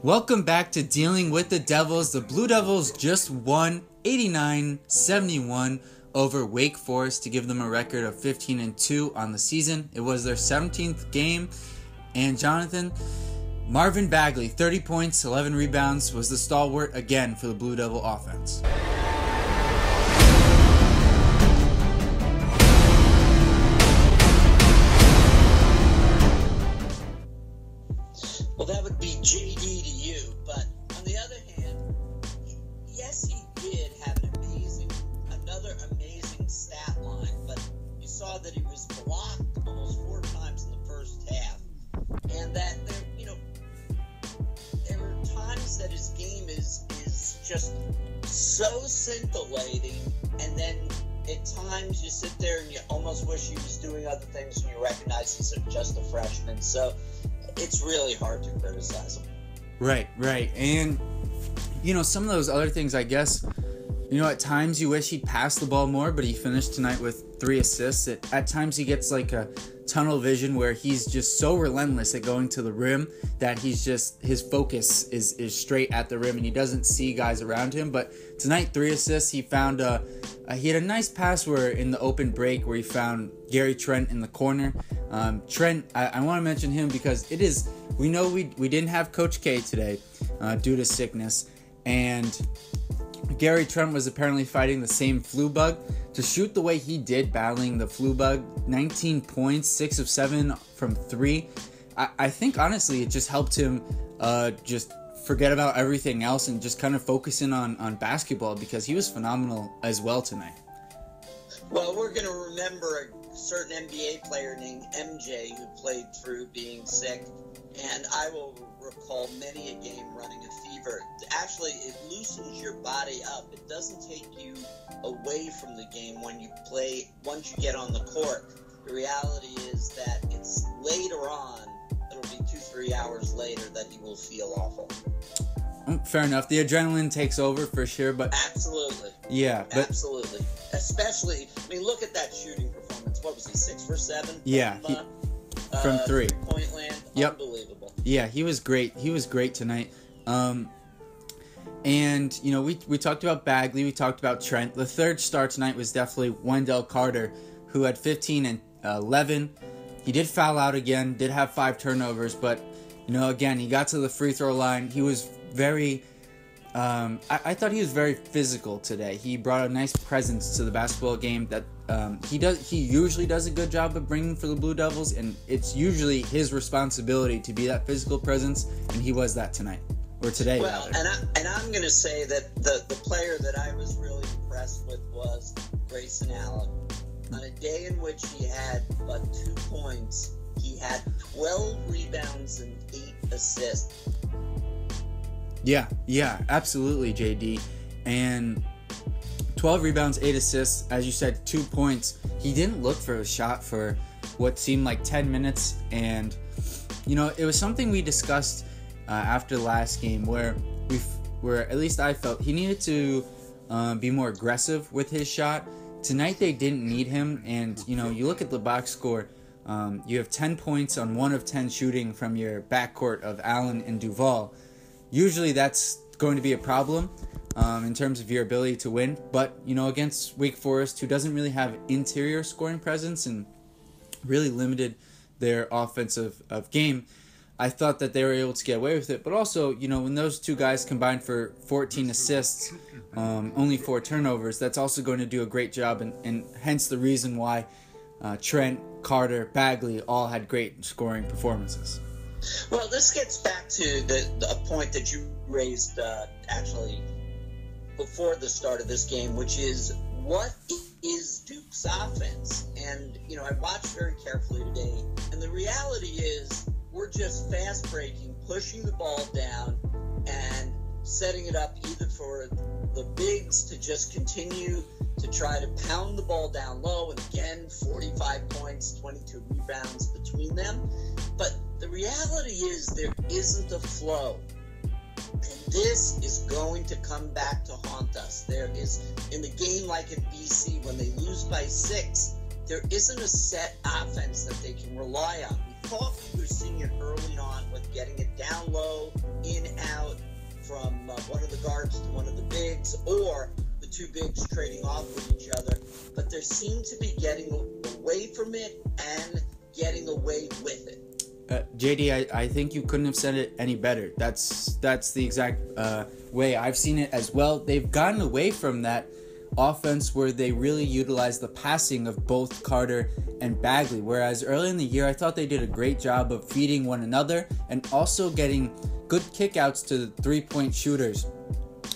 Welcome back to Dealing with the Devils. The Blue Devils just won 89-71 over Wake Forest to give them a record of 15-2 on the season. It was their 17th game, and Jonathan, Marvin Bagley, 30 points, 11 rebounds, was the stalwart again for the Blue Devil offense. Well, that would be JD to you, but on the other hand, yes, he did have another amazing stat line, but you saw that he was blocked almost 4 times in the first half, and that there were times that his game is just so scintillating, and then at times you sit there and you almost wish he was doing other things, and you recognize he's just a freshman, so it's really hard to criticize him. Right. And, some of those other things, I guess, at times you wish he'd pass the ball more, but he finished tonight with 3 assists. At times he gets like a tunnel vision where he's just so relentless at going to the rim that his focus is straight at the rim and he doesn't see guys around him. But tonight, 3 assists. He found he had a nice pass where in the open break where he found Gary Trent in the corner. Trent, I want to mention him because we know we didn't have Coach K today due to sickness, and Gary Trent was apparently fighting the same flu bug. To shoot the way he did battling the flu bug, 19 points, 6 of 7 from 3, I think honestly it just helped him just forget about everything else and just kind of focus in on basketball because he was phenomenal as well tonight. Well, we're going to remember a certain NBA player named MJ who played through being sick, and I will recall many a game running a fever. Actually, it loosens your body up. It doesn't take you away from the game when you play, once you get on the court. The reality is that it's later on, it'll be 2-3 hours later that you will feel awful. Fair enough. The adrenaline takes over for sure, but absolutely. Yeah. Absolutely. Especially, look at that shooting performance. What was he, 6 for 7? Yeah. From 3. Point land. Yep. Unbelievable. Yeah, he was great. He was great tonight. And, we talked about Bagley. We talked about Trent. The third star tonight was definitely Wendell Carter, who had 15 and 11. He did foul out again, did have 5 turnovers, but, again, he got to the free throw line. He was very... I thought he was very physical today. He brought a nice presence to the basketball game that he usually does a good job of bringing for the Blue Devils, and it's usually his responsibility to be that physical presence, and he was that tonight, or today. Well, and I'm going to say that the player that I was really impressed with was Grayson Allen. On a day in which he had but 2 points, he had 12 rebounds and 8 assists. Yeah, absolutely, JD. And 12 rebounds, 8 assists, as you said, 2 points. He didn't look for a shot for what seemed like 10 minutes. And, it was something we discussed after the last game where at least I felt he needed to be more aggressive with his shot. Tonight they didn't need him. And, you look at the box score, you have 10 points on 1 of 10 shooting from your backcourt of Allen and Duval. Usually that's going to be a problem in terms of your ability to win. But, against Wake Forest, who doesn't really have interior scoring presence and really limited their offensive game, I thought that they were able to get away with it. But also, when those 2 guys combined for 14 assists, only 4 turnovers, that's also going to do a great job. And hence the reason why Trent, Carter, Bagley all had great scoring performances. Well, this gets back to the point that you raised actually before the start of this game, which is what is Duke's offense? And, I watched very carefully today, and the reality is we're just fast breaking, pushing the ball down, and setting it up either for the bigs to just continue to try to pound the ball down low, and again, 45 points, 22 rebounds between them. But the reality is there isn't a flow. And this is going to come back to haunt us. There is, in the game like at BC, when they lose by 6, there isn't a set offense that they can rely on. We thought we were seeing it early on with getting it down low, in, out, one of the guards to one of the bigs, or the two bigs trading off with each other. But they seem to be getting away from it and getting away with it. JD, I think you couldn't have said it any better. That's the exact way I've seen it as well. They've gotten away from that offense where they really utilize the passing of both Carter and Bagley, whereas early in the year I thought they did a great job of feeding one another and also getting good kickouts to the three-point shooters.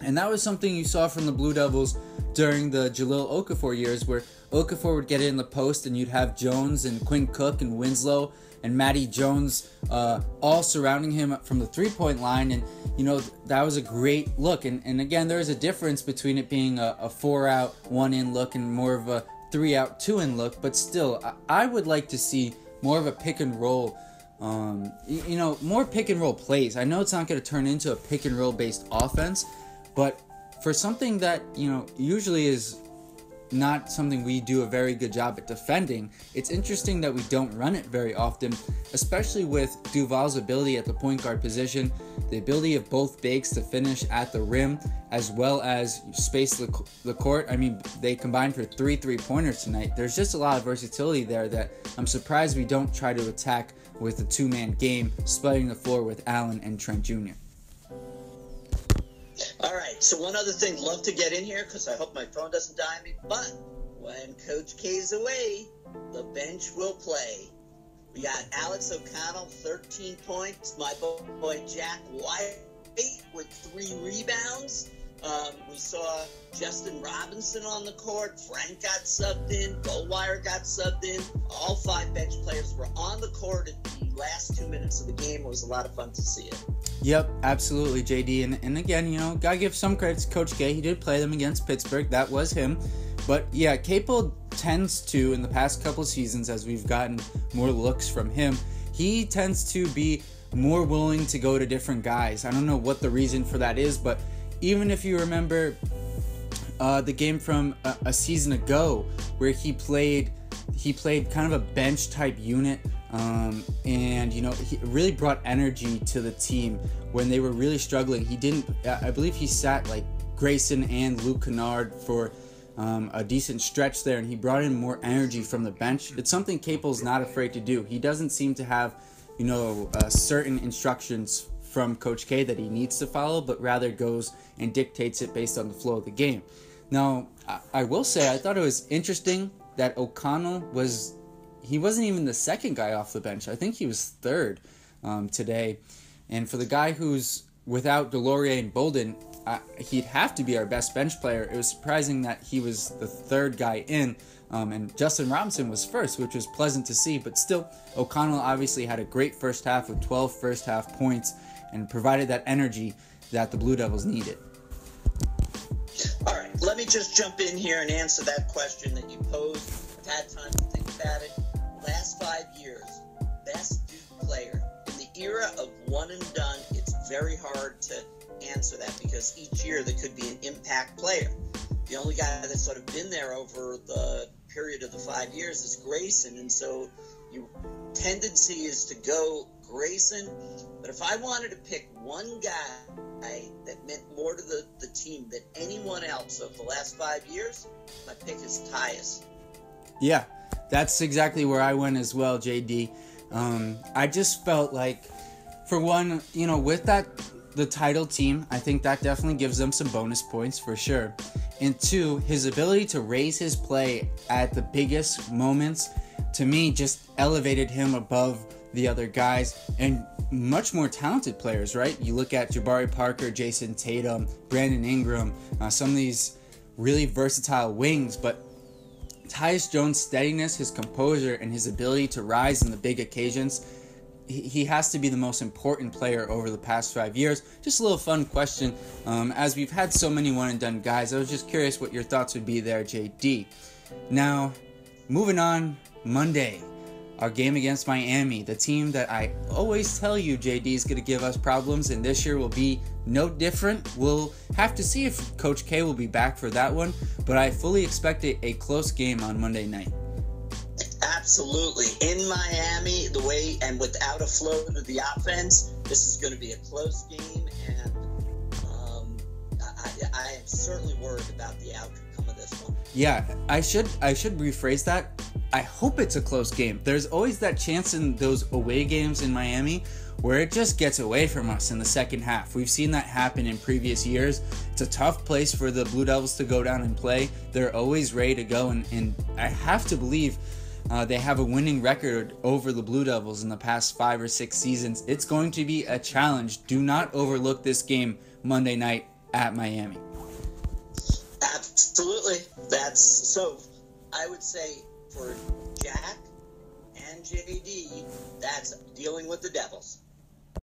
And that was something you saw from the Blue Devils during the Jahlil Okafor years, where Okafor would get it in the post and you'd have Jones and Quinn Cook and Winslow and Matty Jones all surrounding him from the three-point line. And, that was a great look. And again, there is a difference between it being a 4-out, 1-in look and more of a 3-out, 2-in look. But still, I would like to see more of a pick-and-roll, more pick-and-roll plays. I know it's not going to turn into a pick-and-roll based offense, but for something that, usually is not something we do a very good job at defending, it's interesting that we don't run it very often, especially with Duval's ability at the point guard position, the ability of both bigs to finish at the rim, as well as space the court. I mean, they combined for 3 3-pointers tonight. There's just a lot of versatility there that I'm surprised we don't try to attack with a two-man game, splitting the floor with Allen and Trent Jr. All right, so one other thing, love to get in here because I hope my phone doesn't die on me, but when Coach K's away, the bench will play. We got Alex O'Connell, 13 points. My boy Jack White with 3 rebounds. We saw Justin Robinson on the court. Frank got subbed in. Goldwire got subbed in. All 5 bench players were on the court at the last 2 minutes of the game. It was a lot of fun to see it. Yep, absolutely, JD. And again, gotta give some credit to Coach K. He did play them against Pittsburgh. That was him. But yeah, Capel tends to, in the past couple of seasons, as we've gotten more looks from him, he tends to be more willing to go to different guys. I don't know what the reason for that is, but even if you remember the game from a season ago where he played kind of a bench type unit, and he really brought energy to the team when they were really struggling. He didn't, I believe he sat like Grayson and Luke Kennard for a decent stretch there, and he brought in more energy from the bench. It's something Capel's not afraid to do. He doesn't seem to have certain instructions from Coach K that he needs to follow, but rather goes and dictates it based on the flow of the game. Now, I will say I thought it was interesting that O'Connell he wasn't even the second guy off the bench. I think he was third today. And for the guy who's without Delorier and Bolden, he'd have to be our best bench player. It was surprising that he was the third guy in, and Justin Robinson was first, which was pleasant to see. But still, O'Connell obviously had a great first half with 12 first half points and provided that energy that the Blue Devils needed. All right, let me just jump in here and answer that question that you posed. I've had time to think about it. Last 5 years, best Duke player. In the era of one and done, it's very hard to answer that because each year there could be an impact player. The only guy that's sort of been there over the period of the 5 years is Grayson, and so your tendency is to go Grayson. But if I wanted to pick one guy that meant more to the team than anyone else over the last 5 years, my pick is Tyus. Yeah, that's exactly where I went as well, JD. I just felt like, for one, with the title team, I think that definitely gives them some bonus points for sure. And 2, his ability to raise his play at the biggest moments, to me, just elevated him above the other guys and much more talented players, right? You look at Jabari Parker, Jason Tatum, Brandon Ingram, some of these really versatile wings, but Tyus Jones' steadiness, his composure, and his ability to rise in the big occasions, he has to be the most important player over the past 5 years. Just a little fun question. As we've had so many one-and-done guys, I was just curious what your thoughts would be there, JD. Now, moving on, Monday, our game against Miami, the team that I always tell you, JD, is going to give us problems, and this year will be no different. We'll have to see if Coach K will be back for that one, but I fully expect a close game on Monday night. Absolutely. In Miami, the way and without a flow to the offense, this is going to be a close game, and I am certainly worried about the outcome of this one. Yeah, I should rephrase that. I hope it's a close game. There's always that chance in those away games in Miami where it just gets away from us in the second half. We've seen that happen in previous years. It's a tough place for the Blue Devils to go down and play. They're always ready to go, and I have to believe they have a winning record over the Blue Devils in the past 5 or 6 seasons. It's going to be a challenge. Do not overlook this game Monday night at Miami. Absolutely. That's so. I would say for Jack and JD, that's dealing with the Devils.